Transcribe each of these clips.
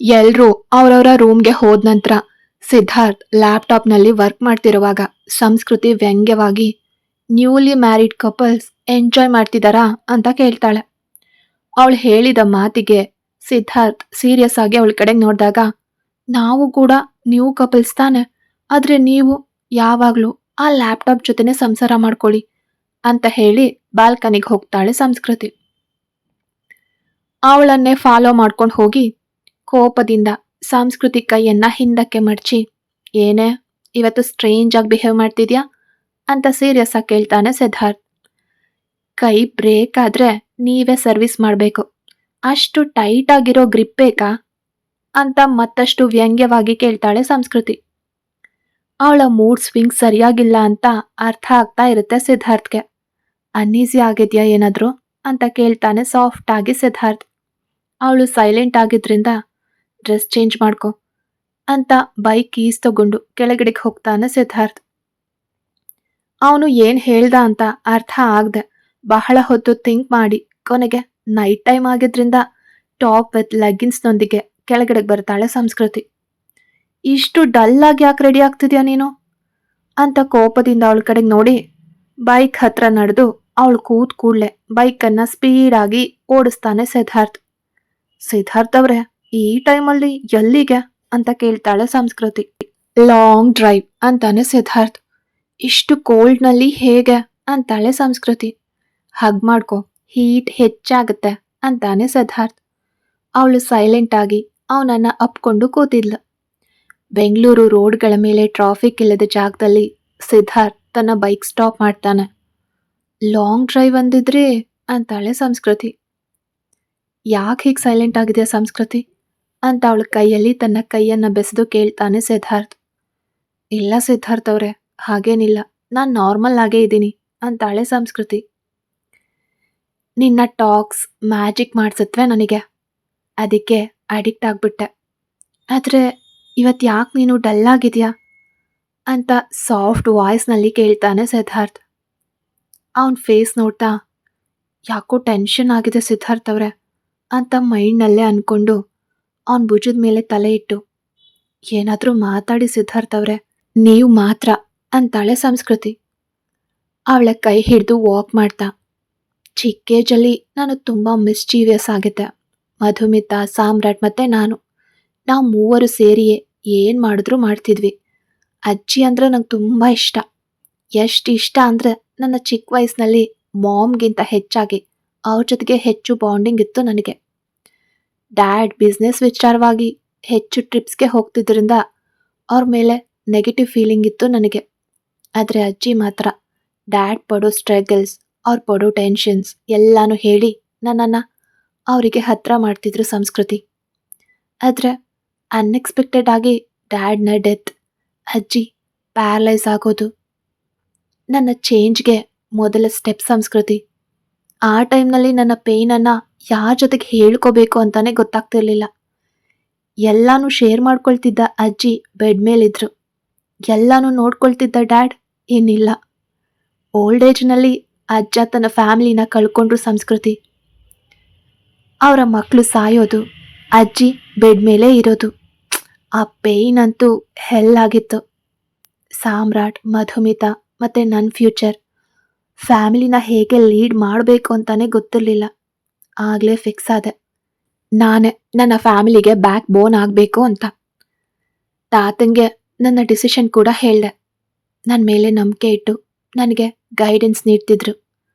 ಎಲ್ರೂ ಅವ್ರವ್ರ ರೂಮ್ಗೆ ಹೋದ ನಂತರ ಸಿದ್ಧಾರ್ಥ್ ಲ್ಯಾಪ್ಟಾಪ್ನಲ್ಲಿ ವರ್ಕ್ ಮಾಡ್ತಿರುವಾಗ ಸಂಸ್ಕೃತಿ ವ್ಯಂಗ್ಯವಾಗಿ ನ್ಯೂಲಿ ಮ್ಯಾರಿಡ್ ಕಪಲ್ಸ್ ಎಂಜಾಯ್ ಮಾಡ್ತಿದ್ದಾರಾ ಅಂತ ಕೇಳ್ತಾಳೆ. ಅವಳು ಹೇಳಿದ ಮಾತಿಗೆ ಸಿದ್ಧಾರ್ಥ್ ಸೀರಿಯಸ್ ಆಗಿ ಅವಳ ಕಡೆಗೆ ನೋಡಿದಾಗ, ನಾವು ಕೂಡ ನ್ಯೂ ಕಪಲ್ಸ್ ತಾನೆ, ಆದ್ರೆ ನೀವು ಯಾವಾಗ್ಲೂ ಆ ಲ್ಯಾಪ್ಟಾಪ್ ಜೊತೆನೆ ಸಂಸಾರ ಮಾಡ್ಕೊಳ್ಳಿ ಅಂತ ಹೇಳಿ ಬಾಲ್ಕನಿಗೆ ಹೋಗ್ತಾಳೆ ಸಂಸ್ಕೃತಿ. ಅವಳನ್ನೇ ಫಾಲೋ ಮಾಡ್ಕೊಂಡು ಹೋಗಿ ಕೋಪದಿಂದ ಸಂಸ್ಕೃತಿ ಕೈಯನ್ನ ಹಿಂದಕ್ಕೆ ಮಡಚಿ, ಏನೇ ಇವತ್ತು ಸ್ಟ್ರೇಂಜ್ ಆಗಿ ಬಿಹೇವ್ ಮಾಡ್ತಿದ್ಯಾ ಅಂತ ಸೀರಿಯಸ್ ಆಗಿ ಕೇಳ್ತಾನೆ ಸಿದ್ಧಾರ್ಥ್. ಕೈ ಬ್ರೇಕ್ ಆದ್ರೆ ನೀವೇ ಸರ್ವಿಸ್ ಮಾಡಬೇಕು, ಅಷ್ಟು ಟೈಟ್ ಆಗಿರೋ ಗ್ರಿಪ್ ಬೇಕಾ ಅಂತ ಮತ್ತಷ್ಟು ವ್ಯಂಗ್ಯವಾಗಿ ಕೇಳ್ತಾಳೆ ಸಂಸ್ಕೃತಿ. ಅವಳ ಮೂಡ್ ಸ್ವಿಂಗ್ ಸರಿಯಾಗಿಲ್ಲ ಅಂತ ಅರ್ಥ ಆಗ್ತಾ ಇರುತ್ತೆ ಸಿದ್ಧಾರ್ಥ್ಗೆ. ಅನ್ಈಸಿ ಆಗಿದ್ಯಾ ಏನಾದ್ರು ಅಂತ ಕೇಳ್ತಾನೆ ಸಾಫ್ಟ್ ಆಗಿ ಸಿದ್ಧಾರ್ಥ್. ಅವಳು ಸೈಲೆಂಟ್ ಆಗಿದ್ರಿಂದ ಡ್ರೆಸ್ ಚೇಂಜ್ ಮಾಡ್ಕೊ ಅಂತ ಬೈಕ್ ಕೀಸ್ ತಗೊಂಡು ಕೆಳಗಡೆಗೆ ಹೋಗ್ತಾನೆ ಸಿದ್ಧಾರ್ಥ್. ಅವನು ಏನ್ ಹೇಳ್ದ ಅಂತ ಅರ್ಥ ಆಗದೆ ಬಹಳ ಹೊತ್ತು ಥಿಂಕ್ ಮಾಡಿ ಕೊನೆಗೆ ನೈಟ್ ಟೈಮ್ ಆಗಿದ್ರಿಂದ ಟಾಪ್ ವಿತ್ ಲೆಗ್ಗಿನ್ಸ್ನೊಂದಿಗೆ ಕೆಳಗಡೆಗೆ ಬರ್ತಾಳೆ ಸಂಸ್ಕೃತಿ. ಇಷ್ಟು ಡಲ್ ಆಗಿ ಯಾಕೆ ರೆಡಿ ಆಗ್ತಿದ್ಯಾ ನೀನು ಅಂತ ಕೋಪದಿಂದ ಅವಳ ಕಡೆಗೆ ನೋಡಿ ಬೈಕ್ ಹತ್ರ ನಡೆದು ಅವಳು ಕೂತ್ ಕೂಡ್ಲೆ ಬೈಕನ್ನ ಸ್ಪೀಡಾಗಿ ಓಡಿಸ್ತಾನೆ ಸಿದ್ಧಾರ್ಥ್. ಸಿದ್ಧಾರ್ಥ್ ಅವ್ರೆ, ಈ ಟೈಮಲ್ಲಿ ಎಲ್ಲಿಗೆ ಅಂತ ಕೇಳ್ತಾಳೆ ಸಂಸ್ಕೃತಿ. ಲಾಂಗ್ ಡ್ರೈವ್ ಅಂತಾನೆ ಸಿದ್ಧಾರ್ಥ್. ಇಷ್ಟು ಕೋಲ್ಡ್ನಲ್ಲಿ ಹೇಗೆ ಅಂತಾಳೆ ಸಂಸ್ಕೃತಿ. ಹಗ್ ಮಾಡ್ಕೊ, ಹೀಟ್ ಹೆಚ್ಚಾಗತ್ತೆ ಅಂತಾನೆ ಸಿದ್ಧಾರ್ಥ್. ಅವಳು ಸೈಲೆಂಟ್ ಆಗಿ ಅವನನ್ನ ಅಪ್ಕೊಂಡು ಕೂತಿದ್ಲು. ಬೆಂಗಳೂರು ರೋಡ್ಗಳ ಮೇಲೆ ಟ್ರಾಫಿಕ್ ಇಲ್ಲದ ಜಾಗದಲ್ಲಿ ಸಿದ್ಧಾರ್ಥ್ ತನ್ನ ಬೈಕ್ ಸ್ಟಾಪ್ ಮಾಡ್ತಾನೆ. ಲಾಂಗ್ ಡ್ರೈವ್ ಅಂದಿದ್ರಿ ಅಂತಾಳೆ ಸಂಸ್ಕೃತಿ. ಯಾಕೆ ಹೀಗೆ ಸೈಲೆಂಟ್ ಆಗಿದೆಯಾ ಸಂಸ್ಕೃತಿ ಅಂತ ಅವಳ ಕೈಯಲ್ಲಿ ತನ್ನ ಕೈಯನ್ನ ಬೆಸೆದು ಕೇಳ್ತಾನೆ ಸಿದ್ಧಾರ್ಥ್. ಇಲ್ಲ ಸಿದ್ಧಾರ್ಥ್ ಅವ್ರೆ, ಹಾಗೇನಿಲ್ಲ, ನಾನು ನಾರ್ಮಲ್ ಆಗೇ ಇದ್ದೀನಿ ಅಂತಾಳೆ ಸಂಸ್ಕೃತಿ. ನಿನ್ನ ಟಾಕ್ಸ್ ಮ್ಯಾಜಿಕ್ ಮಾಡಿಸತ್ವೆ ನನಗೆ, ಅದಕ್ಕೆ ಅಡಿಕ್ಟ್ ಆಗ್ಬಿಟ್ಟೆ. ಆದರೆ ಇವತ್ತು ಯಾಕೆ ನೀನು ಡಲ್ ಆಗಿದೆಯಾ ಅಂತ ಸಾಫ್ಟ್ ವಾಯ್ಸ್ನಲ್ಲಿ ಕೇಳ್ತಾನೆ ಸಿದ್ಧಾರ್ಥ್. ಅವನ ಫೇಸ್ ನೋಡ್ತಾ, ಯಾಕೋ ಟೆನ್ಷನ್ ಆಗಿದೆ ಸಿದ್ಧಾರ್ಥ್ ಅವ್ರೆ ಅಂತ ಮೈಂಡ್ನಲ್ಲೇ ಅನ್ಕೊಂಡು ಅವನ ಭುಜದ ಮೇಲೆ ತಲೆ ಇಟ್ಟು, ಏನಾದರೂ ಮಾತಾಡಿ ಸಿದ್ಧಾರ್ಥ್ ಅವ್ರೆ, ನೀವು ಮಾತ್ರ ಅಂತಾಳೆ ಸಂಸ್ಕೃತಿ. ಅವಳ ಕೈ ಹಿಡಿದು ವಾಕ್ ಮಾಡ್ತಾ, ಚಿಕ್ಕ ಏಜಲ್ಲಿ ನಾನು ತುಂಬ ಮಿಸ್ಚೀವಿಯಸ್ ಆಗಿದ್ದೆ. ಮಧುಮಿತಾ, ಸಾಮ್ರಾಟ್ ಮತ್ತು ನಾವು ಮೂವರು ಸೇರಿಯೇ ಏನು ಮಾಡಿದ್ರೂ ಮಾಡ್ತಿದ್ವಿ. ಅಜ್ಜಿ ಅಂದರೆ ನಂಗೆ ತುಂಬ ಇಷ್ಟ. ಎಷ್ಟು ಇಷ್ಟ ಅಂದರೆ ನನ್ನ ಚಿಕ್ಕ ವಯಸ್ಸಿನಲ್ಲಿ ಮಾಮ್ಗಿಂತ ಹೆಚ್ಚಾಗಿ ಅವ್ರ ಜೊತೆಗೆ ಹೆಚ್ಚು ಬಾಂಡಿಂಗ್ ಇತ್ತು ನನಗೆ. ಡ್ಯಾಡ್ ಬಿಸ್ನೆಸ್ ವಿಚಾರವಾಗಿ ಹೆಚ್ಚು ಟ್ರಿಪ್ಸ್ಗೆ ಹೋಗ್ತಿದ್ರಿಂದ ಅವ್ರ ಮೇಲೆ ನೆಗೆಟಿವ್ ಫೀಲಿಂಗ್ ಇತ್ತು ನನಗೆ. ಆದರೆ ಅಜ್ಜಿ ಮಾತ್ರ ಡ್ಯಾಡ್ ಪಡೋ ಸ್ಟ್ರಗಲ್ಸ್, ಅವ್ರು ಪಡೋ ಟೆನ್ಷನ್ಸ್ ಎಲ್ಲನೂ ಹೇಳಿ ನನ್ನನ್ನು ಅವರಿಗೆ ಹತ್ತಿರ ಮಾಡ್ತಿದ್ರು ಸಂಸ್ಕೃತಿ. ಆದರೆ ಅನ್ಎಕ್ಸ್ಪೆಕ್ಟೆಡ್ ಆಗಿ ಡ್ಯಾಡ್ನ ಡೆತ್, ಅಜ್ಜಿ ಪ್ಯಾರಲೈಸ್ ಆಗೋದು ನನ್ನ ಚೇಂಜ್ಗೆ ಮೊದಲ ಸ್ಟೆಪ್ ಸಂಸ್ಕೃತಿ. ಆ ಟೈಮ್ನಲ್ಲಿ ನನ್ನ ಪೇಯ್ನನ್ನು ಯಾರ ಜೊತೆಗೆ ಹೇಳ್ಕೋಬೇಕು ಅಂತಲೇ ಗೊತ್ತಾಗ್ತಿರ್ಲಿಲ್ಲ. ಎಲ್ಲನೂ ಶೇರ್ ಮಾಡ್ಕೊಳ್ತಿದ್ದ ಅಜ್ಜಿ ಬೆಡ್ ಮೇಲಿದ್ರು, ಎಲ್ಲನೂ ನೋಡ್ಕೊಳ್ತಿದ್ದ ಡ್ಯಾಡ್ ಏನಿಲ್ಲ. ಓಲ್ಡ್ ಏಜ್ನಲ್ಲಿ ಅಜ್ಜ ತನ್ನ ಫ್ಯಾಮಿಲಿನ ಕಳ್ಕೊಂಡ್ರು ಸಂಸ್ಕೃತಿ. ಅವರ ಮಕ್ಕಳು ಸಾಯೋದು, ಅಜ್ಜಿ ಬೆಡ್ ಮೇಲೆ ಇರೋದು, ಆ ಪೇಯ್ನ್ ಅಂತೂ ಹೆಲ್ಲಾಗಿತ್ತು. ಸಾಮ್ರಾಟ್, ಮಧುಮಿತಾ ಮತ್ತು ನನ್ನ ಫ್ಯೂಚರ್, ಫ್ಯಾಮಿಲಿನ ಹೇಗೆ ಲೀಡ್ ಮಾಡಬೇಕು ಅಂತಲೇ ಗೊತ್ತಿರಲಿಲ್ಲ. ಆಗಲೇ ಫಿಕ್ಸ್ ಆದೆ, ನಾನೇ ನನ್ನ ಫ್ಯಾಮಿಲಿಗೆ ಬ್ಯಾಕ್ ಬೋನ್ ಆಗಬೇಕು ಅಂತ. ತಾತಂಗೆ ನನ್ನ ಡಿಸಿಷನ್ ಕೂಡ ಹೇಳಿದೆ. ನನ್ನ ಮೇಲೆ ನಂಬಿಕೆ ಇಟ್ಟು ನನಗೆ ಗೈಡೆನ್ಸ್ ನೀಡ್ತಿದ್ರು.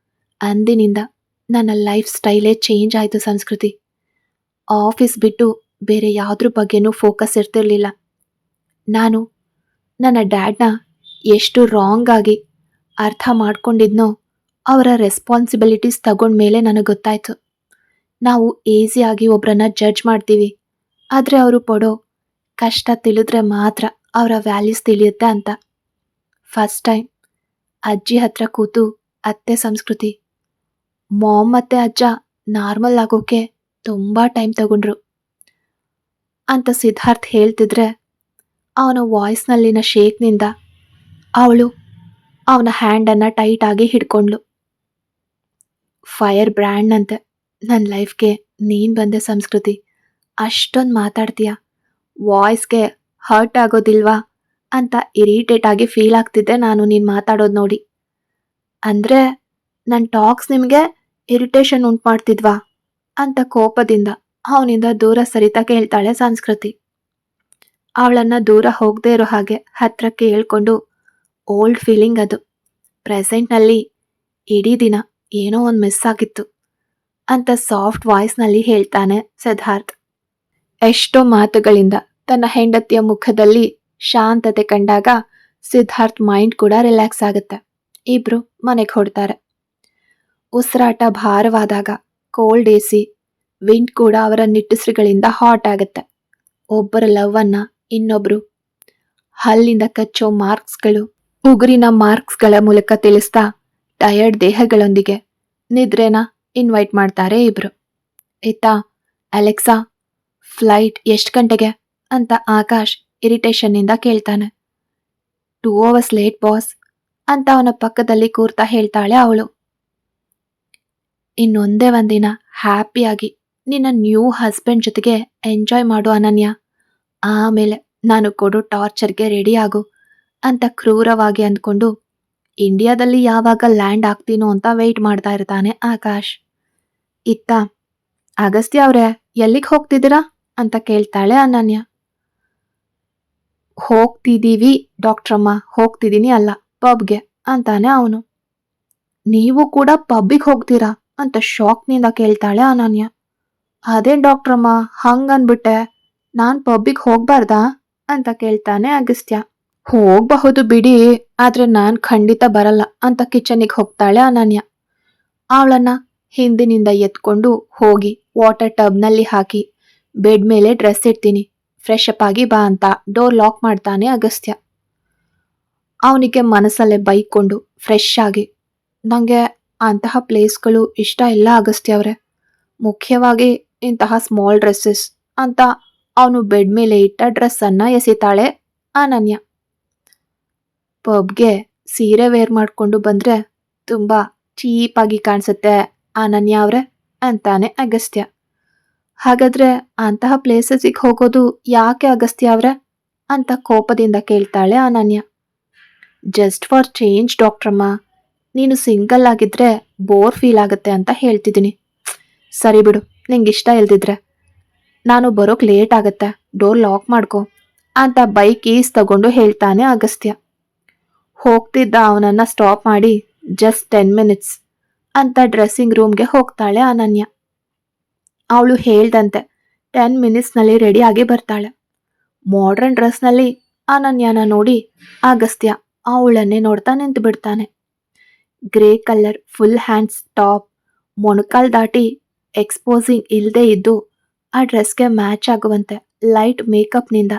ಅಂದಿನಿಂದ ನನ್ನ ಲೈಫ್ ಸ್ಟೈಲೇ ಚೇಂಜ್ ಆಯಿತು ಸಂಸ್ಕೃತಿ. ಆಫೀಸ್ ಬಿಟ್ಟು ಬೇರೆ ಯಾವುದ್ರ ಬಗ್ಗೆನೂ ಫೋಕಸ್ ಇರ್ತಿರ್ಲಿಲ್ಲ. ನಾನು ನನ್ನ ಡ್ಯಾಡ್ನ ಎಷ್ಟು ರಾಂಗ್ ಆಗಿ ಅರ್ಥ ಮಾಡ್ಕೊಂಡಿದ್ನೋ ಅವರ ರೆಸ್ಪಾನ್ಸಿಬಿಲಿಟೀಸ್ ತಗೊಂಡ್ಮೇಲೆ ನನಗೆ ಗೊತ್ತಾಯಿತು, ನಾವು ಈಸಿಯಾಗಿ ಒಬ್ಬರನ್ನ ಜಡ್ಜ್ ಮಾಡ್ತೀವಿ, ಆದರೆ ಅವರು ಪಡೋ ಕಷ್ಟ ತಿಳಿದ್ರೆ ಮಾತ್ರ ಅವರ ವ್ಯಾಲ್ಯೂಸ್ ತಿಳಿಯುತ್ತೆ ಅಂತ. ಫಸ್ಟ್ ಟೈಮ್ ಅಜ್ಜಿ ಹತ್ರ ಕೂತು ಅತ್ತೆ ಸಂಸ್ಕೃತಿ, ಮಾಮ್ ಮತ್ತು ಅಜ್ಜ ನಾರ್ಮಲ್ ಆಗೋಕೆ ತುಂಬ ಟೈಮ್ ತಗೊಂಡ್ರು ಅಂತ ಸಿದ್ಧಾರ್ಥ್ ಹೇಳ್ತಿದ್ರೆ ಅವನ ವಾಯ್ಸ್ನಲ್ಲಿನ ಶೇಕ್ನಿಂದ ಅವಳು ಅವನ ಹ್ಯಾಂಡನ್ನು ಟೈಟಾಗಿ ಹಿಡ್ಕೊಂಡ್ಳು. ಫೈರ್ ಬ್ರ್ಯಾಂಡ್ನಂತೆ ನನ್ನ ಲೈಫ್ಗೆ ನೀನು ಬಂದೆ ಸಂಸ್ಕೃತಿ ಅಷ್ಟೊಂದು ಮಾತಾಡ್ತೀಯ, ವಾಯ್ಸ್ಗೆ ಹರ್ಟ್ ಆಗೋದಿಲ್ವಾ ಅಂತ ಇರಿಟೇಟ್ ಆಗಿ ಫೀಲ್ ಆಗ್ತಿದ್ದೆ ನಾನು ನೀನು ಮಾತಾಡೋದು ನೋಡಿ. ಅಂದರೆ ನನ್ನ ಟಾಕ್ಸ್ ನಿಮಗೆ ಇರಿಟೇಷನ್ ಉಂಟು ಮಾಡ್ತಿದ್ವಾ ಅಂತ ಕೋಪದಿಂದ ಅವನಿಂದ ದೂರ ಸರಿತಾ ಕೇಳ್ತಾಳೆ ಸಂಸ್ಕೃತಿ. ಅವಳನ್ನ ದೂರ ಹೋಗದೆ ಇರೋ ಹಾಗೆ ಹತ್ರಕ್ಕೆ ಹೇಳ್ಕೊಂಡು, ಓಲ್ಡ್ ಫೀಲಿಂಗ್ ಅದು, ಪ್ರೆಸೆಂಟ್ನಲ್ಲಿ ಇಡೀ ದಿನ ಏನೋ ಒಂದು ಮಿಸ್ ಆಗಿತ್ತು ಅಂತ ಸಾಫ್ಟ್ ವಾಯ್ಸ್ನಲ್ಲಿ ಹೇಳ್ತಾನೆ ಸಿದ್ಧಾರ್ಥ್. ಎಷ್ಟೋ ಮಾತುಗಳಿಂದ ತನ್ನ ಹೆಂಡತಿಯ ಮುಖದಲ್ಲಿ ಶಾಂತತೆ ಕಂಡಾಗ ಸಿದ್ಧಾರ್ಥ್ ಮೈಂಡ್ ಕೂಡ ರಿಲ್ಯಾಕ್ಸ್ ಆಗುತ್ತೆ. ಇಬ್ರು ಮನೆಗೆ ಹೊಡ್ತಾರೆ. ಉಸಿರಾಟ ಭಾರವಾದಾಗ ಕೋಲ್ಡ್ ಎಸಿ ವಿಂಡ್ ಕೂಡ ಅವರ ನಿಟ್ಟುಸಿರುಗಳಿಂದ ಹಾಟ್ ಆಗುತ್ತೆ. ಒಬ್ಬರ ಲವ್ ಅನ್ನ ಇನ್ನೊಬ್ರು ಹಲ್ಲಿಂದ ಕಚ್ಚೋ ಮಾರ್ಕ್ಸ್ಗಳು, ಉಗುರಿನ ಮಾರ್ಕ್ಸ್ಗಳ ಮೂಲಕ ತಿಳಿಸ್ತಾ ಟಯರ್ಡ್ ದೇಹಗಳೊಂದಿಗೆ ನಿದ್ರೆನ ಇನ್ವೈಟ್ ಮಾಡ್ತಾರೆ ಇಬ್ರು. ಇತ್ತ ಅಲೆಕ್ಸಾ, ಫ್ಲೈಟ್ ಎಷ್ಟು ಗಂಟೆಗೆ ಅಂತ ಆಕಾಶ್ ಇರಿಟೇಷನ್ನಿಂದ ಕೇಳ್ತಾನೆ. 2 hours ಲೇಟ್ ಬಾಸ್ ಅಂತ ಅವನ ಪಕ್ಕದಲ್ಲಿ ಕೂರ್ತಾ ಹೇಳ್ತಾಳೆ ಅವಳು. ಇನ್ನೊಂದೇ ಒಂದಿನ ಹ್ಯಾಪಿಯಾಗಿ ನಿನ್ನ ನ್ಯೂ ಹಸ್ಬೆಂಡ್ ಜೊತೆಗೆ ಎಂಜಾಯ್ ಮಾಡು ಅನನ್ಯ, ಆಮೇಲೆ ನಾನು ಕೊಡೋ ಟಾರ್ಚರ್ಗೆ ರೆಡಿ ಆಗು ಅಂತ ಕ್ರೂರವಾಗಿ ಅಂದ್ಕೊಂಡು ಇಂಡಿಯಾದಲ್ಲಿ ಯಾವಾಗ ಲ್ಯಾಂಡ್ ಆಗ್ತೀನೋ ಅಂತ ವೆಯ್ಟ್ ಮಾಡ್ತಾ ಇರ್ತಾನೆ ಆಕಾಶ್. ಇತ್ತ ಅಗಸ್ತ್ಯ ಅವರೇ, ಎಲ್ಲಿಗೆ ಹೋಗ್ತಿದ್ದೀರಾ ಅಂತ ಕೇಳ್ತಾಳೆ ಅನನ್ಯ. ಹೋಗ್ತಿದ್ದೀವಿ ಡಾಕ್ಟ್ರಮ್ಮ, ಹೋಗ್ತಿದ್ದೀನಿ ಅಲ್ಲ, ಪಬ್ಗೆ ಅಂತಾನೆ ಅವನು. ನೀವು ಕೂಡ ಪಬ್ಬಿಗೆ ಹೋಗ್ತೀರಾ ಅಂತ ಶಾಕ್ನಿಂದ ಕೇಳ್ತಾಳೆ ಅನನ್ಯ. ಅದೇನ್ ಡಾಕ್ಟ್ರಮ್ಮ ಹಂಗನ್ಬಿಟ್ಟೆ, ನಾನ್ ಪಬ್ಬಿಗೆ ಹೋಗ್ಬಾರ್ದಾ ಅಂತ ಕೇಳ್ತಾನೆ ಅಗಸ್ತ್ಯ. ಹೋಗಬಹುದು ಬಿಡಿ, ಆದ್ರೆ ನಾನ್ ಖಂಡಿತ ಬರಲ್ಲ ಅಂತ ಕಿಚನಿಗೆ ಹೋಗ್ತಾಳೆ ಅನನ್ಯ. ಅವಳನ್ನ ಹಿಂದಿನಿಂದ ಎತ್ಕೊಂಡು ಹೋಗಿ ವಾಟರ್ ಟಬ್ನಲ್ಲಿ ಹಾಕಿ ಬೆಡ್ ಮೇಲೆ ಡ್ರೆಸ್ ಇಡ್ತೀನಿ, ಫ್ರೆಶ್ ಅಪ್ ಆಗಿ ಬಾ ಅಂತ ಡೋರ್ ಲಾಕ್ ಮಾಡ್ತಾನೆ ಅಗಸ್ತ್ಯ. ಅವನಿಗೆ ಮನಸ್ಸಲ್ಲೇ ಬೈಕೊಂಡು ಫ್ರೆಶ್ ಆಗಿ, ನನಗೆ ಅಂತಹ ಪ್ಲೇಸ್ಗಳು ಇಷ್ಟ ಇಲ್ಲ ಅಗಸ್ತ್ಯ ಅವರೇ, ಮುಖ್ಯವಾಗಿ ಇಂತಹ ಸ್ಮಾಲ್ ಡ್ರೆಸ್ಸಸ್ ಅಂತ ಅವನು ಬೆಡ್ ಮೇಲೆ ಇಟ್ಟ ಡ್ರೆಸ್ಸನ್ನು ಎಸಿತಾಳೆ ಅನನ್ಯ. ಪಬ್ಗೆ ಸೀರೆ ವೇರ್ ಮಾಡಿಕೊಂಡು ಬಂದರೆ ತುಂಬ ಚೀಪಾಗಿ ಕಾಣಿಸುತ್ತೆ ಅನನ್ಯ ಅವರೇ ಅಂತಾನೆ ಅಗಸ್ತ್ಯ. ಹಾಗಾದ್ರೆ ಅಂತಹ ಪ್ಲೇಸಸ್ಸಿಗೆ ಹೋಗೋದು ಯಾಕೆ ಅಗಸ್ತ್ಯ ಅವರೇ ಅಂತ ಕೋಪದಿಂದ ಕೇಳ್ತಾಳೆ ಅನನ್ಯ. ಜಸ್ಟ್ ಫಾರ್ ಚೇಂಜ್ ಡಾಕ್ಟ್ರಮ್ಮ, ನೀನು ಸಿಂಗಲ್ ಆಗಿದ್ರೆ ಬೋರ್ ಫೀಲ್ ಆಗುತ್ತೆ ಅಂತ ಹೇಳ್ತಿದ್ದೀನಿ. ಸರಿ ಬಿಡು, ನಿಂಗೆ ಇಷ್ಟ ಇಲ್ದಿದ್ರೆ ನಾನು ಬರೋಕ್ ಲೇಟ್ ಆಗತ್ತೆ, ಡೋರ್ ಲಾಕ್ ಮಾಡ್ಕೊ ಅಂತ ಬೈಕ್ ಕೀಸ್ ತಗೊಂಡು ಹೇಳ್ತಾನೆ ಅಗಸ್ತ್ಯ. ಹೋಗ್ತಿದ್ದ ಅವನನ್ನ ಸ್ಟಾಪ್ ಮಾಡಿ, ಜಸ್ಟ್ 10 minutes ಅಂತ ಡ್ರೆಸ್ಸಿಂಗ್ ರೂಮ್ಗೆ ಹೋಗ್ತಾಳೆ ಅನನ್ಯ. ಅವಳು ಹೇಳ್ದಂತೆ 10 minutesನಲ್ಲಿ ರೆಡಿಯಾಗಿ ಬರ್ತಾಳೆ. ಮಾಡ್ರನ್ ಡ್ರೆಸ್ನಲ್ಲಿ ಅನನ್ಯನ ನೋಡಿ ಅಗಸ್ತ್ಯ ಅವಳನ್ನೇ ನೋಡ್ತಾ ನಿಂತು ಬಿಡ್ತಾನೆ. Grey colour full hands top, ಮೊಣಕಾಲ್ ದಾಟಿ ಎಕ್ಸ್ಪೋಸಿಂಗ್ ಇಲ್ಲದೆ ಇದ್ದು ಆ ಡ್ರೆಸ್ಗೆ ಮ್ಯಾಚ್ ಆಗುವಂತೆ ಲೈಟ್ ಮೇಕಪ್ನಿಂದ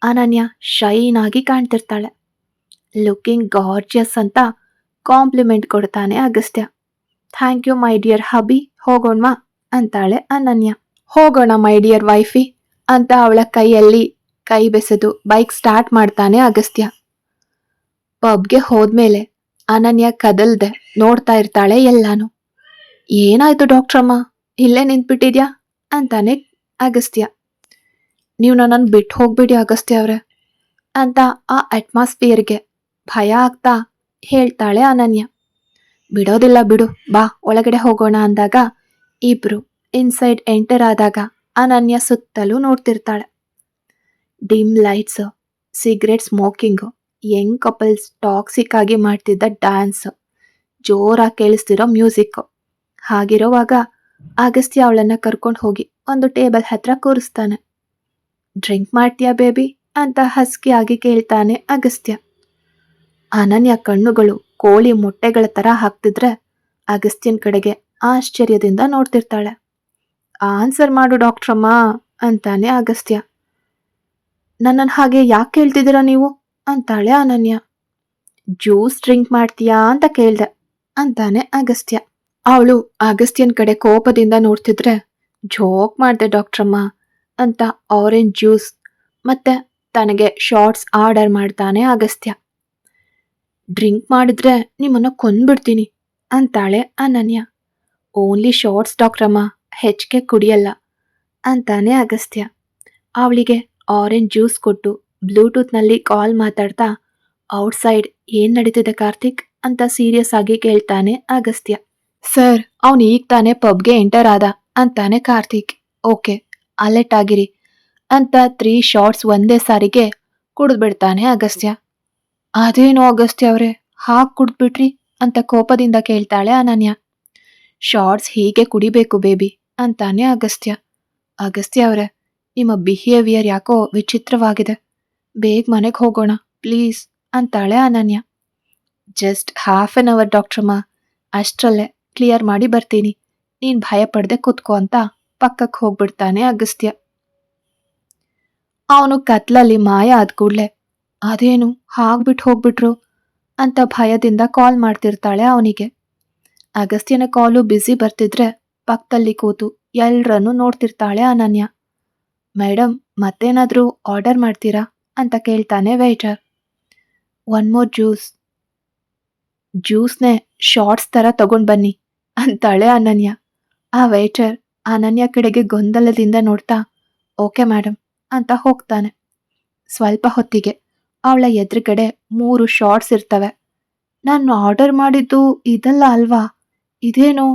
ಅನನ್ಯ ಶೈನ್ ಆಗಿ ಕಾಣ್ತಿರ್ತಾಳೆ. ಲುಕಿಂಗ್ ಗಾರ್ಜಿಯಸ್ ಅಂತ ಕಾಂಪ್ಲಿಮೆಂಟ್ ಕೊಡ್ತಾನೆ Agastya. Thank you my dear hubby, ಹೋಗೋಣವಾ ಅಂತಾಳೆ ಅನನ್ಯ. ಹೋಗೋಣ ಮೈ ಡಿಯರ್ ವೈಫಿ ಅಂತ ಅವಳ ಕೈಯಲ್ಲಿ ಕೈ ಬೆಸೆದು ಬೈಕ್ ಸ್ಟಾರ್ಟ್ ಮಾಡ್ತಾನೆ ಅಗಸ್ತ್ಯ. ಪಬ್ಗೆ ಹೋದ್ಮೇಲೆ ಅನನ್ಯ ಕದಲ್ದೆ ನೋಡ್ತಾ ಇರ್ತಾಳೆ ಎಲ್ಲಾನು. ಏನಾಯ್ತು ಡಾಕ್ಟ್ರಮ್ಮ, ಇಲ್ಲೇ ನಿಂತ್ಬಿಟ್ಟಿದ್ಯಾ ಅಂತಾನೆ ಅಗಸ್ತ್ಯ. ನೀವು ನನ್ನನ್ನು ಬಿಟ್ಟು ಹೋಗ್ಬಿಡಿ ಅಗಸ್ತ್ಯ ಅವ್ರೆ ಅಂತ ಆ ಅಟ್ಮಾಸ್ಫಿಯರ್ಗೆ ಭಯ ಆಗ್ತಾ ಹೇಳ್ತಾಳೆ ಅನನ್ಯ. ಬಿಡೋದಿಲ್ಲ ಬಿಡು, ಬಾ ಒಳಗಡೆ ಹೋಗೋಣ ಅಂದಾಗ ಇಬ್ರು ಇನ್ಸೈಡ್ ಎಂಟರ್ ಆದಾಗ ಅನನ್ಯ ಸುತ್ತಲೂ ನೋಡ್ತಿರ್ತಾಳೆ. Dim lights, cigarette smoking, young couples toxic ಆಗಿ ಮಾಡ್ತಿದ್ದ ಡ್ಯಾನ್ಸ್, ಜೋರಾಗಿ ಕೇಳಿಸ್ತಿರೋ ಮ್ಯೂಸಿಕ್ಕು. ಹಾಗಿರೋವಾಗ ಅಗಸ್ತ್ಯ ಅವಳನ್ನ ಕರ್ಕೊಂಡು ಹೋಗಿ ಒಂದು ಟೇಬಲ್ ಹತ್ರ ಕೂರಿಸ್ತಾನೆ. ಡ್ರಿಂಕ್ ಮಾಡ್ತೀಯಾ ಬೇಬಿ ಅಂತ ಹಸ್ಕಿಯಾಗಿ ಕೇಳ್ತಾನೆ ಅಗಸ್ತ್ಯ. ಅನನ್ಯ ಕಣ್ಣುಗಳು ಕೋಳಿ ಮೊಟ್ಟೆಗಳ ಥರ ಹಾಕ್ತಿದ್ರೆ ಅಗಸ್ತ್ಯನ ಕಡೆಗೆ ಆಶ್ಚರ್ಯದಿಂದ ನೋಡ್ತಿರ್ತಾಳೆ. ಆನ್ಸರ್ ಮಾಡು ಡಾಕ್ಟ್ರಮ್ಮ ಅಂತಾನೆ ಅಗಸ್ತ್ಯ. ನನ್ನನ್ನು ಹಾಗೆ ಯಾಕೆ ಕೇಳ್ತಿದ್ದೀರಾ ನೀವು ಅಂತಾಳೆ ಅನನ್ಯ. ಜ್ಯೂಸ್ ಡ್ರಿಂಕ್ ಮಾಡ್ತೀಯಾ ಅಂತ ಕೇಳ್ದೆ ಅಂತಾನೆ ಅಗಸ್ತ್ಯ. ಅವಳು ಅಗಸ್ತ್ಯನ ಕಡೆ ಕೋಪದಿಂದ ನೋಡ್ತಿದ್ರೆ, ಜೋಕ್ ಮಾಡಿದೆ ಡಾಕ್ಟ್ರಮ್ಮ ಅಂತ ಆರೆಂಜ್ ಜ್ಯೂಸ್ ಮತ್ತೆ ತನಗೆ ಶಾರ್ಟ್ಸ್ ಆರ್ಡರ್ ಮಾಡ್ತಾನೆ ಅಗಸ್ತ್ಯ. ಡ್ರಿಂಕ್ ಮಾಡಿದ್ರೆ ನಿಮ್ಮನ್ನು ಕೊಂದ್ಬಿಡ್ತೀನಿ ಅಂತಾಳೆ ಅನನ್ಯ. ಓನ್ಲಿ ಶಾರ್ಟ್ಸ್ ಡಾಕ್ಟ್ರಮ್ಮ, ಹೆಚ್ಚಿಗೆ ಕುಡಿಯಲ್ಲ ಅಂತಾನೆ ಅಗಸ್ತ್ಯ. ಅವಳಿಗೆ ಆರೆಂಜ್ ಜ್ಯೂಸ್ ಕೊಟ್ಟು ಬ್ಲೂಟೂತ್ನಲ್ಲಿ ಕಾಲ್ ಮಾತಾಡ್ತಾ ಔಟ್ಸೈಡ್ ಏನ್ ನಡೀತಿದೆ ಕಾರ್ತಿಕ್ ಅಂತ ಸೀರಿಯಸ್ ಆಗಿ ಕೇಳ್ತಾನೆ ಅಗಸ್ತ್ಯ. ಸರ್, ಅವನು ಈಗ ತಾನೇ ಪಬ್ಗೆ ಎಂಟರ್ ಆದ ಅಂತಾನೆ ಕಾರ್ತಿಕ್. ಓಕೆ, ಅಲರ್ಟ್ ಆಗಿರಿ ಅಂತ 3 ಶಾಟ್ಸ್ ಒಂದೇ ಸಾರಿಗೆ ಕುಡಿದ್ಬಿಡ್ತಾನೆ ಅಗಸ್ತ್ಯ. ಅದೇನೋ ಅಗಸ್ತ್ಯ ಅವ್ರೆ, ಹಾಗೆ ಕುಡಿದ್ಬಿಟ್ರಿ ಅಂತ ಕೋಪದಿಂದ ಕೇಳ್ತಾಳೆ ಅನನ್ಯ. ಶಾರ್ಟ್ಸ್ ಹೀಗೆ ಕುಡಿಬೇಕು ಬೇಬಿ ಅಂತಾನೆ ಅಗಸ್ತ್ಯ. ಅಗಸ್ತ್ಯ ಅವರೇ, ನಿಮ್ಮ ಬಿಹೇವಿಯರ್ ಯಾಕೋ ವಿಚಿತ್ರವಾಗಿದೆ, ಬೇಗ ಮನೆಗೆ ಹೋಗೋಣ ಪ್ಲೀಸ್ ಅಂತಾಳೆ ಅನನ್ಯ. ಜಸ್ಟ್ ಹಾಫ್ ಆನ್ ಅವರ್ ಡಾಕ್ಟ್ರಮ್ಮ, ಅಷ್ಟರಲ್ಲೇ ಕ್ಲಿಯರ್ ಮಾಡಿ ಬರ್ತೀನಿ, ನೀನು ಭಯ ಪಡದೆ ಕೂತ್ಕೋ ಅಂತ ಪಕ್ಕಕ್ಕೆ ಹೋಗ್ಬಿಡ್ತಾನೆ ಅಗಸ್ತ್ಯ. ಅವನು ಕತ್ಲಲ್ಲಿ ಮಾಯ ಆದ ಕೂಡ್ಲೆ ಅದೇನು ಹಾಗ್ಬಿಟ್ಟು ಹೋಗ್ಬಿಟ್ರು ಅಂತ ಭಯದಿಂದ ಕಾಲ್ ಮಾಡ್ತಿರ್ತಾಳೆ ಅವನಿಗೆ. ಅಗಸ್ತ್ಯನ ಕಾಲು ಬ್ಯುಸಿ ಬರ್ತಿದ್ರೆ ಪಕ್ಕದಲ್ಲಿ ಕೂತು ಎಲ್ರನ್ನೂ ನೋಡ್ತಿರ್ತಾಳೆ ಅನನ್ಯ. ಮೇಡಮ್, ಮತ್ತೇನಾದರೂ ಆರ್ಡರ್ ಮಾಡ್ತೀರಾ ಅಂತ ಕೇಳ್ತಾನೆ ವೇಟರ್. 1 more juice. ಜ್ಯೂಸ್ನೇ ಶಾರ್ಟ್ಸ್ ಥರ ತಗೊಂಡು ಬನ್ನಿ ಅಂತಾಳೆ ಅನನ್ಯ. ಆ ವೇಟರ್ ಅನನ್ಯ ಕಡೆಗೆ ಗೊಂದಲದಿಂದ ನೋಡ್ತಾ ಓಕೆ ಮೇಡಮ್ ಅಂತ ಹೋಗ್ತಾನೆ. ಸ್ವಲ್ಪ ಹೊತ್ತಿಗೆ ಅವಳ ಎದುರುಗಡೆ 3 ಶಾರ್ಟ್ಸ್ ಇರ್ತವೆ. ನಾನು ಆರ್ಡರ್ ಮಾಡಿದ್ದು ಇದಲ್ಲ ಅಲ್ವಾ, ಇದೇನೋ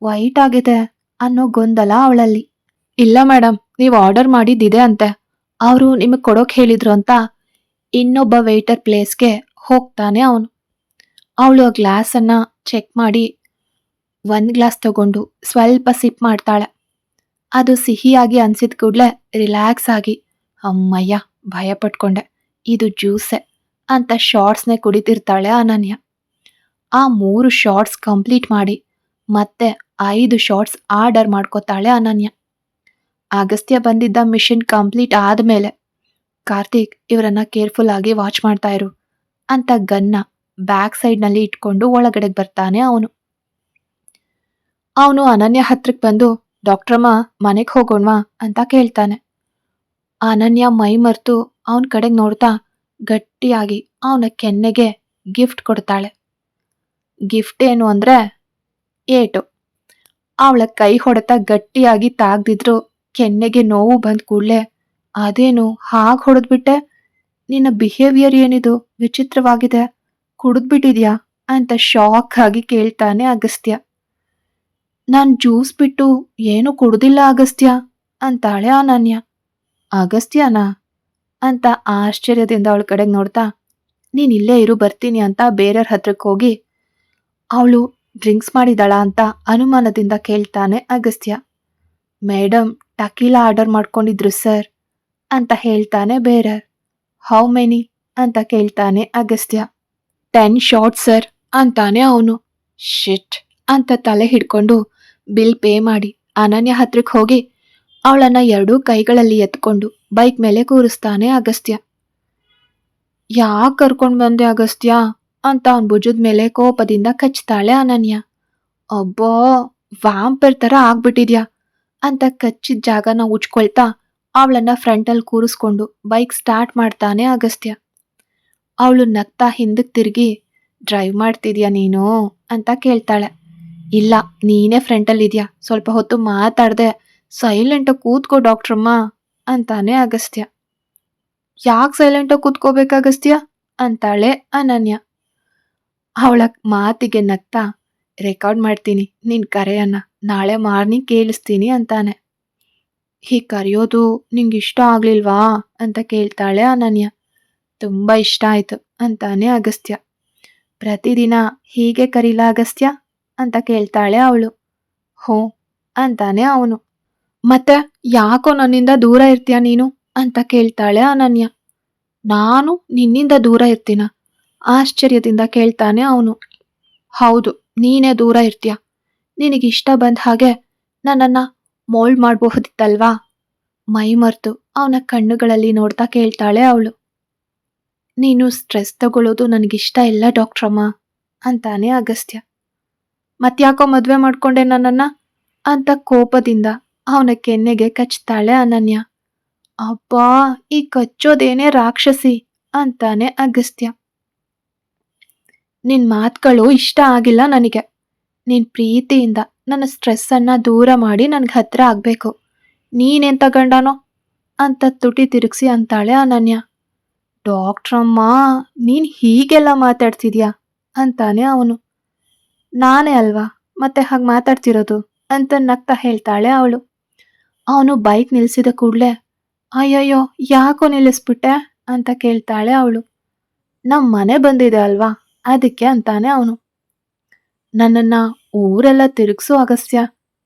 ವೈಟ್ ಆಗಿದೆ ಅನ್ನೋ ಗೊಂದಲ ಅವಳಲ್ಲಿ. ಇಲ್ಲ ಮೇಡಮ್, ನೀವು ಆರ್ಡರ್ ಮಾಡಿದ್ದಿದೆ ಅಂತೆ, ಅವರು ನಿಮಗೆ ಕೊಡೋಕೆ ಹೇಳಿದ್ರು ಅಂತ ಇನ್ನೊಬ್ಬ ವೇಟರ್ ಪ್ಲೇಸ್ಗೆ ಹೋಗ್ತಾನೆ ಅವನು. ಅವಳು ಆ ಗ್ಲಾಸನ್ನು ಚೆಕ್ ಮಾಡಿ 1 ಗ್ಲಾಸ್ ತಗೊಂಡು ಸ್ವಲ್ಪ ಸಿಪ್ ಮಾಡ್ತಾಳೆ. ಅದು ಸಿಹಿಯಾಗಿ ಅನ್ಸಿದ ಕೂಡಲೇ ರಿಲ್ಯಾಕ್ಸ್ ಆಗಿ ಅಮ್ಮಯ್ಯ ಭಯ ಪಟ್ಕೊಂಡೆ, ಇದು ಜ್ಯೂಸೆ ಅಂತ ಶಾರ್ಟ್ಸ್ನೇ ಕುಡಿತಿರ್ತಾಳೆ ಅನನ್ಯ. ಆ 3 ಶಾರ್ಟ್ಸ್ ಕಂಪ್ಲೀಟ್ ಮಾಡಿ ಮತ್ತೆ 5 ಶಾರ್ಟ್ಸ್ ಆರ್ಡರ್ ಮಾಡ್ಕೋತಾಳೆ ಅನನ್ಯ. ಅಗಸ್ತ್ಯ ಬಂದಿದ್ದ ಮಿಷನ್ ಕಂಪ್ಲೀಟ್ ಆದಮೇಲೆ ಕಾರ್ತಿಕ್ ಇವರನ್ನ ಕೇರ್ಫುಲ್ ಆಗಿ ವಾಚ್ ಮಾಡ್ತಾ ಇರು ಅಂತ ಗನ್ನ ಬ್ಯಾಕ್ ಸೈಡ್ನಲ್ಲಿ ಇಟ್ಕೊಂಡು ಒಳಗಡೆ ಬರ್ತಾನೆ ಅವನು. ಅವನು ಅನನ್ಯ ಹತ್ರಕ್ಕೆ ಬಂದು ಡಾಕ್ಟ್ರಮ್ಮ ಮನೆಗೆ ಹೋಗೋಣವಾ ಅಂತ ಕೇಳ್ತಾನೆ. ಅನನ್ಯ ಮೈ ಮರೆತು ಅವನ ಕಡೆಗೆ ನೋಡ್ತಾ ಗಟ್ಟಿಯಾಗಿ ಅವನ ಕೆನ್ನೆಗೆ ಗಿಫ್ಟ್ ಕೊಡ್ತಾಳೆ. ಗಿಫ್ಟ್ ಏನು ಅಂದರೆ ಏಟು. ಅವಳ ಕೈ ಹೊಡೆತ ಗಟ್ಟಿಯಾಗಿ ತಾಗ್ದಿದ್ರು ಕೆನ್ನೆಗೆ ನೋವು ಬಂದ ಕೂಡಲೇ ಅದೇನು ಹಾಗೆ ಹೊಡೆದ್ಬಿಟ್ಟೆ, ನಿನ್ನ ಬಿಹೇವಿಯರ್ ಏನಿದು ವಿಚಿತ್ರವಾಗಿದೆ, ಕುಡಿದ್ಬಿಟ್ಟಿದ್ಯಾ ಅಂತ ಶಾಕ್ ಆಗಿ ಕೇಳ್ತಾನೆ ಅಗಸ್ತ್ಯ. ನಾನು ಜ್ಯೂಸ್ ಬಿಟ್ಟು ಏನೂ ಕುಡ್ದಿಲ್ಲ ಅಗಸ್ತ್ಯ ಅಂತಾಳೆ ಅನನ್ಯ. ಅಗಸ್ತ್ಯನಾ ಅಂತ ಆಶ್ಚರ್ಯದಿಂದ ಅವಳ ಕಡೆಗೆ ನೋಡ್ತಾ ನೀನು ಇಲ್ಲೇ ಇರು ಬರ್ತೀನಿ ಅಂತ ಬೇರೆಯವ್ರ ಹತ್ರಕ್ಕೆ ಹೋಗಿ ಅವಳು ಡ್ರಿಂಕ್ಸ್ ಮಾಡಿದಾಳ ಅಂತ ಅನುಮಾನದಿಂದ ಕೇಳ್ತಾನೆ ಅಗಸ್ತ್ಯ. ಮೇಡಮ್ ಟಕೀಲಾ ಆರ್ಡರ್ ಮಾಡ್ಕೊಂಡಿದ್ರು ಸರ್ ಅಂತ ಹೇಳ್ತಾನೆ ಬೇರೆ. ಹೌ ಮೆನಿ ಅಂತ ಕೇಳ್ತಾನೆ ಅಗಸ್ತ್ಯ. 10 ಶಾರ್ಟ್ಸ್ ಸರ್ ಅಂತಾನೆ ಅವನು. ಶಿಟ್ ಅಂತ ತಲೆ ಹಿಡ್ಕೊಂಡು ಬಿಲ್ ಪೇ ಮಾಡಿ ಅನನ್ಯ ಹತ್ರಕ್ಕೆ ಹೋಗಿ ಅವಳನ್ನ 2 ಕೈಗಳಲ್ಲಿ ಎತ್ಕೊಂಡು ಬೈಕ್ ಮೇಲೆ ಕೂರಿಸ್ತಾನೆ ಅಗಸ್ತ್ಯ. ಯಾಕೆ ಕರ್ಕೊಂಡು ಬಂದೆ ಅಗಸ್ತ್ಯ ಅಂತ ಅವನ ಭುಜದ ಮೇಲೆ ಕೋಪದಿಂದ ಕಚ್ತಾಳೆ ಅನನ್ಯ. ಅಬ್ಬಾ, ವ್ಯಾಂಪರ್ ಥರ ಆಗ್ಬಿಟ್ಟಿದ್ಯಾ ಅಂತ ಕಚ್ಚಿದ ಜಾಗನ ಉಚ್ಕೊಳ್ತಾ ಅವಳನ್ನ ಫ್ರಂಟಲ್ಲಿ ಕೂರಿಸ್ಕೊಂಡು ಬೈಕ್ ಸ್ಟಾರ್ಟ್ ಮಾಡ್ತಾನೆ ಅಗಸ್ತ್ಯ. ಅವಳು ನಗ್ತಾ ಹಿಂದಕ್ಕೆ ತಿರುಗಿ ಡ್ರೈವ್ ಮಾಡ್ತಿದ್ಯಾ ನೀನು ಅಂತ ಕೇಳ್ತಾಳೆ. ಇಲ್ಲ, ನೀನೇ ಫ್ರಂಟಲ್ಲಿದ್ಯಾ, ಸ್ವಲ್ಪ ಹೊತ್ತು ಮಾತಾಡದೆ ಸೈಲೆಂಟಾಗಿ ಕೂತ್ಕೋ ಡಾಕ್ಟ್ರಮ್ಮ ಅಂತಾನೆ ಅಗಸ್ತ್ಯ. ಯಾಕೆ ಸೈಲೆಂಟಾಗಿ ಕೂತ್ಕೋಬೇಕಾಗಸ್ತ್ಯ ಅಂತಾಳೆ ಅನನ್ಯ. ಅವಳ ಮಾತಿಗೆ ನಗ್ತಾ ರೆಕಾರ್ಡ್ ಮಾಡ್ತೀನಿ ನಿನ್ನ ಕರೆಯನ್ನ, ನಾಳೆ ಮಾರ್ನಿಂಗ್ ಕೇಳಿಸ್ತೀನಿ ಅಂತಾನೆ. ಹೀಗೆ ಕರೆಯೋದು ನಿಂಗೆ ಇಷ್ಟ ಆಗ್ಲಿಲ್ವಾ ಅಂತ ಕೇಳ್ತಾಳೆ ಅನನ್ಯ. ತುಂಬ ಇಷ್ಟ ಆಯಿತು ಅಂತಾನೆ ಅಗಸ್ತ್ಯ. ಪ್ರತಿದಿನ ಹೀಗೆ ಕರೀಲಾ ಅಗಸ್ತ್ಯ ಅಂತ ಕೇಳ್ತಾಳೆ ಅವಳು. ಹ್ಞೂ ಅಂತಾನೆ ಅವನು. ಮತ್ತೆ ಯಾಕೋ ನನ್ನಿಂದ ದೂರ ಇರ್ತೀಯ ನೀನು ಅಂತ ಕೇಳ್ತಾಳೆ ಅನನ್ಯ. ನಾನು ನಿನ್ನಿಂದ ದೂರ ಇರ್ತೀನ ಆಶ್ಚರ್ಯದಿಂದ ಕೇಳ್ತಾನೆ ಅವನು. ಹೌದು, ನೀನೇ ದೂರ ಇರ್ತೀಯ. ನಿನಗಿಷ್ಟ ಬಂದ ಹಾಗೆ ನನ್ನನ್ನು ಮೋಲ್ಡ್ ಮಾಡಬಹುದಿತ್ತಲ್ವಾ? ಮೈ ಮರೆತು ಅವನ ಕಣ್ಣುಗಳಲ್ಲಿ ನೋಡ್ತಾ ಕೇಳ್ತಾಳೆ ಅವಳು. ನೀನು ಸ್ಟ್ರೆಸ್ ತಗೊಳ್ಳೋದು ನನಗಿಷ್ಟ ಇಲ್ಲ ಡಾಕ್ಟ್ರಮ್ಮ ಅಂತಾನೆ ಅಗಸ್ತ್ಯ. ಮತ್ಯಾಕೋ ಮದುವೆ ಮಾಡ್ಕೊಂಡೆ ನನ್ನನ್ನು ಅಂತ ಕೋಪದಿಂದ ಅವನ ಕೆನ್ನೆಗೆ ಕಚ್ತಾಳೆ ಅನನ್ಯ. ಅಬ್ಬಾ, ಈ ಕಚ್ಚೋದೇನೇ ರಾಕ್ಷಸಿ ಅಂತಾನೆ ಅಗಸ್ತ್ಯ. ನಿನ್ನ ಮಾತುಗಳು ಇಷ್ಟ ಆಗಿಲ್ಲ ನನಗೆ. ನಿನ್ನ ಪ್ರೀತಿಯಿಂದ ನನ್ನ ಸ್ಟ್ರೆಸ್ಸನ್ನು ದೂರ ಮಾಡಿ ನನಗೆ ಹತ್ರ ಆಗಬೇಕು. ನೀನೆಂತ ಗಂಡನೋ ಅಂತ ತುಟಿ ತಿರುಗಿಸಿ ಅಂತಾಳೆ ಅನನ್ಯ. ಡಾಕ್ಟ್ರಮ್ಮ, ನೀನ್ ಹೀಗೆಲ್ಲ ಮಾತಾಡ್ತಿದ್ಯಾ ಅಂತಾನೆ ಅವನು. ನಾನೇ ಅಲ್ವಾ ಮತ್ತೆ ಹಾಗೆ ಮಾತಾಡ್ತಿರೋದು ಅಂತ ನಗ್ತಾ ಹೇಳ್ತಾಳೆ ಅವಳು. ಅವನು ಬೈಕ್ ನಿಲ್ಸಿದ ಕೂಡ್ಲೆ ಅಯ್ಯಯ್ಯೋ ಯಾಕೋ ನಿಲ್ಲಿಸ್ಬಿಟ್ಟೆ ಅಂತ ಕೇಳ್ತಾಳೆ ಅವಳು. ನಮ್ಮ ಮನೆ ಬಂದಿದೆ ಅಲ್ವಾ ಅದಕ್ಕೆ ಅಂತಾನೆ ಅವನು. ನನ್ನನ್ನ ಊರೆಲ್ಲ ತಿರುಗಿಸು ಅಗಸ್ತ್ಯ,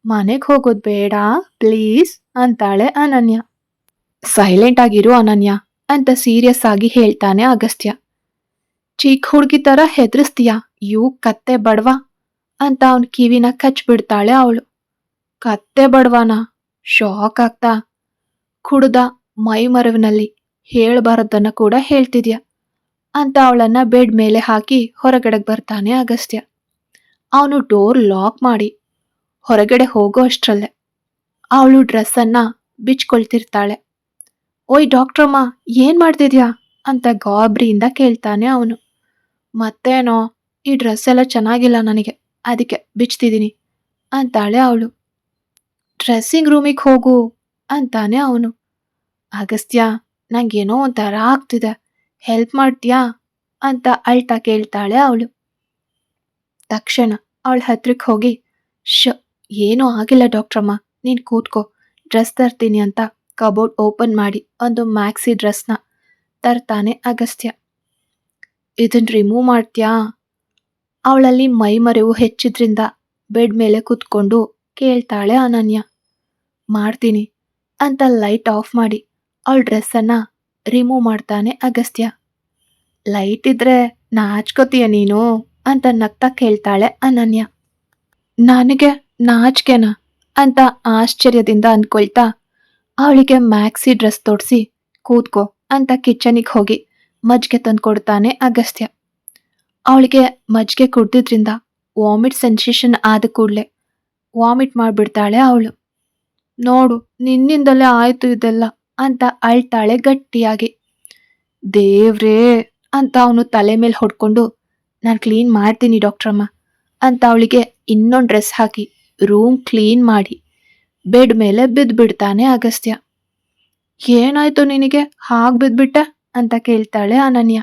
ಮನೆಗೆ ಹೋಗೋದು ಬೇಡ ಪ್ಲೀಸ್ ಅಂತಾಳೆ ಅನನ್ಯ. ಸೈಲೆಂಟ್ ಆಗಿರು ಅನನ್ಯ ಅಂತ ಸೀರಿಯಸ್ ಆಗಿ ಹೇಳ್ತಾನೆ ಅಗಸ್ತ್ಯ. ಚಿಕ್ಕ ಹುಡುಗಿ ತರ ಹೆದರ್ಸ್ತೀಯಾ, ಯೂ ಕತ್ತೆ ಬಡವಾ ಅಂತ ಅವನ ಕಿವಿನ ಕಚ್ಬಿಡ್ತಾಳೆ ಅವಳು. ಕತ್ತೆ ಬಡವಾನ? ಶಾಕ್ ಆಗ್ತಾ ಕುಡ್ದ ಮೈ ಮರವಿನಲ್ಲಿ ಹೇಳ್ಬಾರದನ್ನ ಕೂಡ ಹೇಳ್ತಿದ್ಯಾ ಅಂತ ಅವಳನ್ನ ಬೆಡ್ ಮೇಲೆ ಹಾಕಿ ಹೊರಗಡೆಗೆ ಬರ್ತಾನೆ ಅಗಸ್ತ್ಯ. ಅವನು ಡೋರ್ ಲಾಕ್ ಮಾಡಿ ಹೊರಗಡೆ ಹೋಗೋ ಅಷ್ಟ್ರಲ್ಲೇ ಅವಳು ಡ್ರೆಸ್ಸನ್ನ ಬಿಚ್ಕೊಳ್ತಿರ್ತಾಳೆ. ಓಯ್ ಡಾಕ್ಟ್ರಮ್ಮ, ಏನ್ ಮಾಡ್ತಿದ್ಯಾ ಅಂತ ಗಾಬರಿಯಿಂದ ಕೇಳ್ತಾನೆ ಅವನು. ಮತ್ತೇನೋ, ಈ ಡ್ರೆಸ್ ಎಲ್ಲ ಚೆನ್ನಾಗಿಲ್ಲ ನನಗೆ, ಅದಕ್ಕೆ ಬಿಚ್ತಿದ್ದೀನಿ ಅಂತಾಳೆ ಅವಳು. ಡ್ರೆಸ್ಸಿಂಗ್ ರೂಮಿಗೆ ಹೋಗು ಅಂತಾನೆ ಅವನು. ಅಗಸ್ತ್ಯ, ನಂಗೇನೋ ಒಂಥರ ಆಗ್ತಿದೆ, ಹೆಲ್ಪ್ ಮಾಡ್ತೀಯಾ ಅಂತ ಅಳ್ತಾ ಕೇಳ್ತಾಳೆ ಅವಳು. ತಕ್ಷಣ ಅವಳ ಹತ್ರಕ್ಕೆ ಹೋಗಿ ಏನೂ ಆಗಿಲ್ಲ ಡಾಕ್ಟ್ರಮ್ಮ, ನೀನು ಕೂತ್ಕೋ, ಡ್ರೆಸ್ ತರ್ತೀನಿ ಅಂತ ಕಬೋರ್ಡ್ ಓಪನ್ ಮಾಡಿ ಒಂದು ಮ್ಯಾಕ್ಸಿ ಡ್ರೆಸ್ನ ತರ್ತಾನೆ ಅಗಸ್ತ್ಯ. ಇದನ್ನ ರಿಮೂವ್ ಮಾಡ್ತೀಯಾ? ಅವಳಲ್ಲಿ ಮೈಮರೆವು ಹೆಚ್ಚಿದ್ರಿಂದ ಬೆಡ್ ಮೇಲೆ ಕೂತ್ಕೊಂಡು ಕೇಳ್ತಾಳೆ ಅನನ್ಯ. ಮಾಡ್ತೀನಿ ಅಂತ ಲೈಟ್ ಆಫ್ ಮಾಡಿ ಅವಳ ಡ್ರೆಸ್ಸನ್ನು ರಿಮೂವ್ ಮಾಡ್ತಾನೆ ಅಗಸ್ತ್ಯ. ಲೈಟ್ ಇದ್ರೆ ನಾಚ್ಕೋತೀಯ ನೀನು ಅಂತ ನಗ್ತಾ ಕೇಳ್ತಾಳೆ ಅನನ್ಯ. ನನಗೆ ನಾಚಿಕೆನಾ ಅಂತ ಆಶ್ಚರ್ಯದಿಂದ ಅಂದ್ಕೊಳ್ತಾ ಅವಳಿಗೆ ಮ್ಯಾಕ್ಸಿ ಡ್ರೆಸ್ ತೊಡಿಸಿ ಕೂತ್ಕೋ ಅಂತ ಕಿಚನಿಗೆ ಹೋಗಿ ಮಜ್ಜಿಗೆ ತಂದ್ಕೊಡ್ತಾನೆ ಅಗಸ್ತ್ಯ. ಅವಳಿಗೆ ಮಜ್ಜಿಗೆ ಕುಡ್ದಿದ್ರಿಂದ ವಾಮಿಟ್ ಸೆನ್ಸೇಷನ್ ಆದ ಕೂಡಲೇ ವಾಮಿಟ್ ಮಾಡಿಬಿಡ್ತಾಳೆ ಅವಳು. ನೋಡು, ನಿನ್ನಿಂದಲೇ ಆಯಿತು ಇದೆಲ್ಲ ಅಂತ ಅಳ್ತಾಳೆ ಗಟ್ಟಿಯಾಗಿ. ದೇವ್ರೇ ಅಂತ ಅವನು ತಲೆ ಮೇಲೆ ಹೊಡ್ಕೊಂಡು, ನಾನು ಕ್ಲೀನ್ ಮಾಡ್ತೀನಿ ಡಾಕ್ಟ್ರಮ್ಮ ಅಂತ ಅವಳಿಗೆ ಇನ್ನೊಂದು ಡ್ರೆಸ್ ಹಾಕಿ ರೂಮ್ ಕ್ಲೀನ್ ಮಾಡಿ ಬೆಡ್ ಮೇಲೆ ಬಿದ್ದುಬಿಡ್ತಾನೆ ಅಗಸ್ತ್ಯ. ಏನಾಯ್ತು ನಿನಗೆ ಹಾಗೆ ಬಿದ್ದುಬಿಟ್ಟೆ ಅಂತ ಕೇಳ್ತಾಳೆ ಅನನ್ಯ.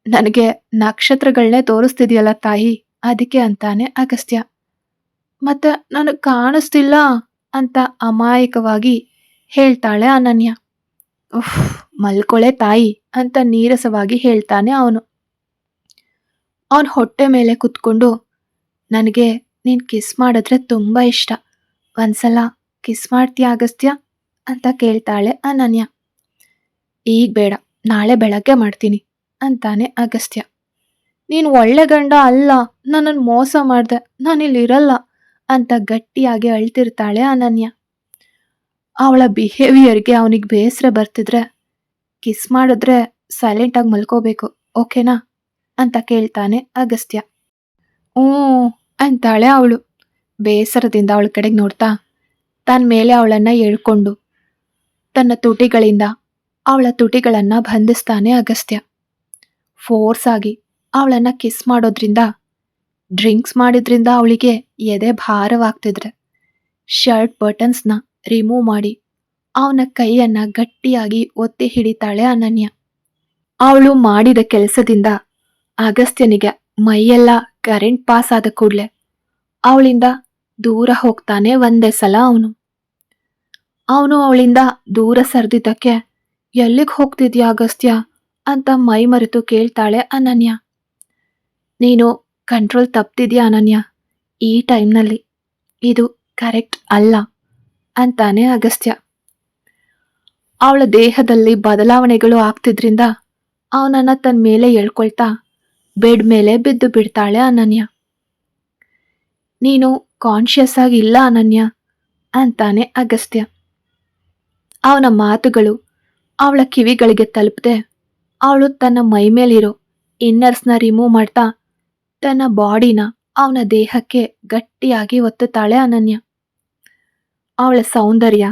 ನನಗೆ ನಕ್ಷತ್ರಗಳನ್ನೇ ತೋರಿಸ್ತಿದ್ಯಲ್ಲ ತಾಯಿ, ಅದಕ್ಕೆ ಅಂತಾನೆ ಅಗಸ್ತ್ಯ. ಮತ್ತೆ ನನಗೆ ಕಾಣಿಸ್ತಿಲ್ಲ ಅಂತ ಅಮಾಯಕವಾಗಿ ಹೇಳ್ತಾಳೆ ಅನನ್ಯ. ಉಫ್, ಮಲ್ಕೊಳೆ ತಾಯಿ ಅಂತ ನೀರಸವಾಗಿ ಹೇಳ್ತಾನೆ ಅವನು. ಅವನ ಹೊಟ್ಟೆ ಮೇಲೆ ಕುತ್ಕೊಂಡು, ನನಗೆ ನೀನು ಕಿಸ್ ಮಾಡಿದ್ರೆ ತುಂಬ ಇಷ್ಟ, ಒಂದ್ಸಲ ಕಿಸ್ ಮಾಡ್ತೀಯಾ ಅಗಸ್ತ್ಯ ಅಂತ ಕೇಳ್ತಾಳೆ ಅನನ್ಯ. ಈಗ ಬೇಡ, ನಾಳೆ ಬೆಳಗ್ಗೆ ಮಾಡ್ತೀನಿ ಅಂತಾನೆ ಅಗಸ್ತ್ಯ. ನೀನು ಒಳ್ಳೆ ಗಂಡ ಅಲ್ಲ, ನನ್ನನ್ನು ಮೋಸ ಮಾಡಿದೆ, ನಾನಿಲ್ಲಿರಲ್ಲ ಅಂತ ಗಟ್ಟಿಯಾಗಿ ಅಳ್ತಿರ್ತಾಳೆ ಅನನ್ಯ. ಅವಳ ಬಿಹೇವಿಯರ್ಗೆ ಅವನಿಗೆ ಬೇಸರ ಬರ್ತಿದ್ರೆ, ಕಿಸ್ ಮಾಡಿದ್ರೆ ಸೈಲೆಂಟಾಗಿ ಮಲ್ಕೋಬೇಕು, ಓಕೆನಾ ಅಂತ ಕೇಳ್ತಾನೆ ಅಗಸ್ತ್ಯ. ಅಂತಾಳೆ ಅವಳು ಬೇಸರದಿಂದ ಅವಳ ಕಡೆಗೆ ನೋಡ್ತಾ ತನ್ನ ಮೇಲೆ ಅವಳನ್ನು ಎಳ್ಕೊಂಡು ತನ್ನ ತುಟಿಗಳಿಂದ ಅವಳ ತುಟಿಗಳನ್ನು ಬಂಧಿಸ್ತಾನೆ ಅಗಸ್ತ್ಯ. ಫೋರ್ಸ್ ಆಗಿ ಅವಳನ್ನು ಕಿಸ್ ಮಾಡೋದ್ರಿಂದ, ಡ್ರಿಂಕ್ಸ್ ಮಾಡಿದ್ರಿಂದ ಅವಳಿಗೆ ಎದೆ ಭಾರವಾಗ್ತಿದ್ರೆ ಶರ್ಟ್ ಬಟನ್ಸ್ನ ರಿಮೂವ್ ಮಾಡಿ ಅವನ ಕೈಯನ್ನು ಗಟ್ಟಿಯಾಗಿ ಒತ್ತಿ ಹಿಡಿತಾಳೆ ಅನನ್ಯ. ಅವಳು ಮಾಡಿದ ಕೆಲಸದಿಂದ ಅಗಸ್ತ್ಯನಿಗೆ ಮೈಯೆಲ್ಲ ಕರೆಂಟ್ ಪಾಸ್ ಆದ ಕೂಡಲೇ ಅವಳಿಂದ ದೂರ ಹೋಗ್ತಾನೆ ಒಂದೇ ಸಲ ಅವನು. ಅವಳಿಂದ ದೂರ ಸರಿದಿದ್ದಕ್ಕೆ ಎಲ್ಲಿಗೆ ಹೋಗ್ತಿದ್ಯಾ ಅಗಸ್ತ್ಯ ಅಂತ ಮೈ ಮರೆತು ಕೇಳ್ತಾಳೆ ಅನನ್ಯ. ನೀನು ಕಂಟ್ರೋಲ್ ತಪ್ತಿದ್ಯಾ ಅನನ್ಯ, ಈ ಟೈಮ್ನಲ್ಲಿ ಇದು ಕರೆಕ್ಟ್ ಅಲ್ಲ ಅಂತಾನೆ ಅಗಸ್ತ್ಯ. ಅವಳ ದೇಹದಲ್ಲಿ ಬದಲಾವಣೆಗಳು ಆಗ್ತಿದ್ರಿಂದ ಅವನನ್ನು ತನ್ನ ಮೇಲೆ ಎಳ್ಕೊಳ್ತಾ ಬೆಡ್ ಮೇಲೆ ಬಿದ್ದು ಬಿಡ್ತಾಳೆ ಅನನ್ಯ. ನೀನು ಕಾನ್ಷಿಯಸ್ ಆಗಿ ಇಲ್ಲ ಅನನ್ಯ ಅಂತಾನೆ ಅಗಸ್ತ್ಯ. ಅವನ ಮಾತುಗಳು ಅವಳ ಕಿವಿಗಳಿಗೆ ತಲುಪದೆ ಅವಳು ತನ್ನ ಮೈ ಮೇಲಿರೋ ಇನ್ನರ್ಸ್ನ ರಿಮೂವ್ ಮಾಡ್ತಾ ತನ್ನ ಬಾಡಿನ ಅವನ ದೇಹಕ್ಕೆ ಗಟ್ಟಿಯಾಗಿ ಒತ್ತುತ್ತಾಳೆ ಅನನ್ಯ. ಅವಳ ಸೌಂದರ್ಯ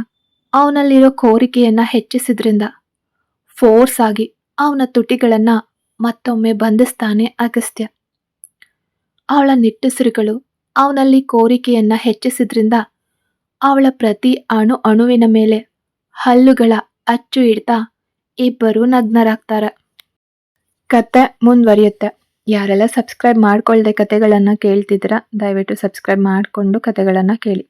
ಅವನಲ್ಲಿರೋ ಕೋರಿಕೆಯನ್ನು ಹೆಚ್ಚಿಸಿದ್ರಿಂದ ಫೋರ್ಸ್ ಆಗಿ ಅವನ ತುಟಿಗಳನ್ನು ಮತ್ತೊಮ್ಮೆ ಬಂಧಿಸ್ತಾನೆ ಅಗಸ್ತ್ಯ. ಅವಳ ನಿಟ್ಟುಸಿರುಗಳು ಅವನಲ್ಲಿ ಕೋರಿಕೆಯನ್ನು ಹೆಚ್ಚಿಸಿದ್ರಿಂದ ಅವಳ ಪ್ರತಿ ಅಣುವಿನ ಮೇಲೆ ಹಲ್ಲುಗಳ ಅಚ್ಚು ಇಡ್ತಾ ಇಬ್ಬರೂ ನಗ್ನರಾಗ್ತಾರೆ. ಕತೆ ಮುಂದುವರಿಯುತ್ತೆ. ಯಾರೆಲ್ಲ ಸಬ್ಸ್ಕ್ರೈಬ್ ಮಾಡ್ಕೊಳ್ದೆ ಕತೆಗಳನ್ನು ಕೇಳ್ತಿದ್ದೀರಾ, ದಯವಿಟ್ಟು ಸಬ್ಸ್ಕ್ರೈಬ್ ಮಾಡಿಕೊಂಡು ಕತೆಗಳನ್ನು ಕೇಳಿ.